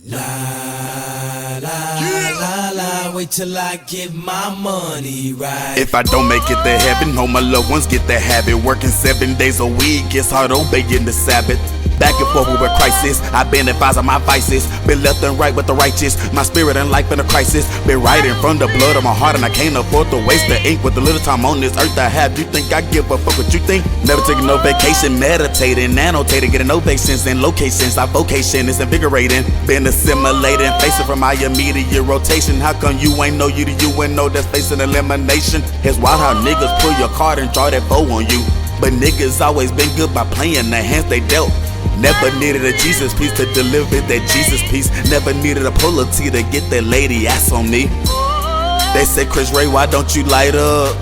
La la la la, wait till I get my money right. If I don't make it to heaven, all my loved ones get the habit. Working 7 days a week, it's hard obeying the Sabbath. Back and forth with crisis, I've been advised of my vices. Been left and right with the righteous, my spirit and life in a crisis. Been writing from the blood of my heart, and I can't afford to waste the ink. With the little time on this earth I have, you think I give a fuck what you think? Never taking no vacation, meditating, annotating, getting ovations and locations. Our vocation is invigorating. Been assimilating, facing from my immediate rotation. How come you ain't know you and know that's facing elimination? It's wild how niggas pull your card and draw that bow on you. But niggas always been good by playing the hands they dealt. Never needed a Jesus piece to deliver that Jesus piece. Never needed a Polo T to get that lady ass on me. They say, Chris Ray, why don't you light up?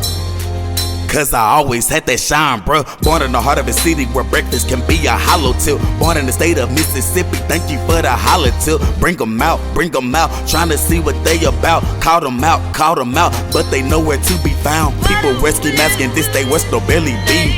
Cause I always had that shine, bruh. Born in the heart of a city where breakfast can be a hollow tip. Born in the state of Mississippi, thank you for the holler tip. Bring them out, trying to see what they about. Call them out, but they nowhere to be found. People wear ski masks and this they West no barely be.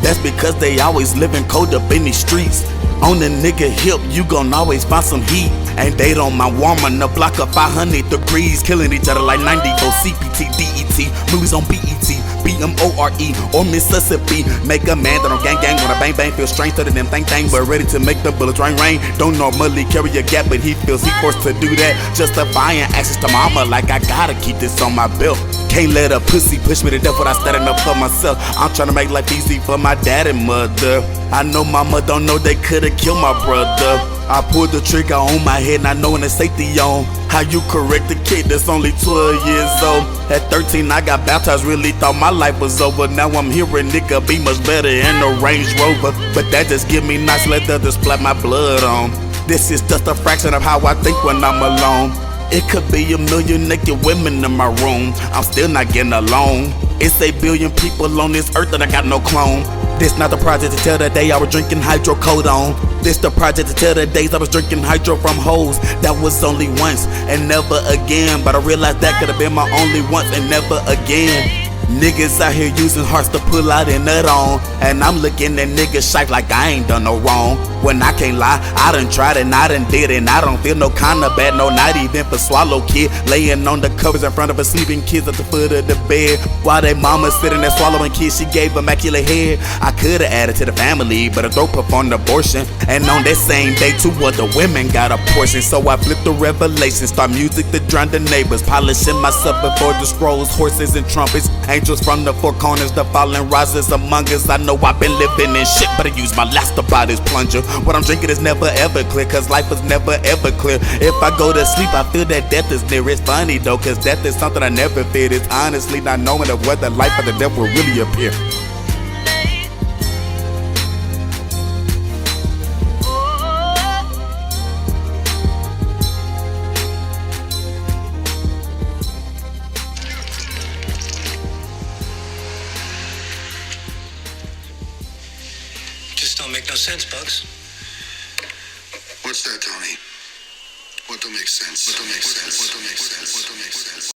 That's because they always living cold up in these streets. On the nigga hip, you gon' always find some heat. Ain't they on my warm on the block of 500 degrees, killing each other like 94 CPT, DET, movies on BET, BMORE, or Mississippi. Make a man that don't gang gang when a bang bang feel strange to them thang thang, but ready to make the bullets rain rain. Don't normally carry a gap, but he feels he forced to do that. Justifying access to mama like I gotta keep this on my belt. Can't let a pussy push me to death without standing up for myself. I'm trying to make life easy for my dad and mother. I know mama don't know they could've killed my brother. I pulled the trigger on my head, not knowing the safety on. How you correct a kid that's only 12 years old? At 13 I got baptized, really thought my life was over. Now I'm hearing nigga be much better in a Range Rover. But that just give me nice leather to splat my blood on. This is just a fraction of how I think when I'm alone. It could be a million naked women in my room, I'm still not getting along. It's 8 billion people on this earth and I got no clone. This not the project to tell the day I was drinking hydrocodone. This the project to tell the days I was drinking hydro from hoes. That was only once and never again. But I realized that could have been my only once and never again. Niggas out here using hearts to pull out a nut on, and I'm looking at niggas shite like I ain't done no wrong. When I can't lie, I done tried and I done did it, and I don't feel no kinda bad, no, not even for Swallow Kid. Laying on the covers in front of her sleeping kids at the foot of the bed, while they mama sitting there swallowing kids she gave immaculate head. I could've added to the family, but a throat performed abortion, and on that same day two other women got a portion. So I flipped the revelation, start music to drown the neighbors, polishing myself before the scrolls, horses and trumpets. Angels from the four corners, the fallen rises among us. I know I've been living in shit, but I use my last to buy this plunger. What I'm drinking is never ever clear, cause life is never ever clear. If I go to sleep, I feel that death is near. It's funny though, cause death is something I never feared. It's honestly not knowing of whether life or the death will really appear. Just don't make no sense, Bugs. What's that, Tony? What don't make sense? What don't make sense? What don't make sense? What don't make sense?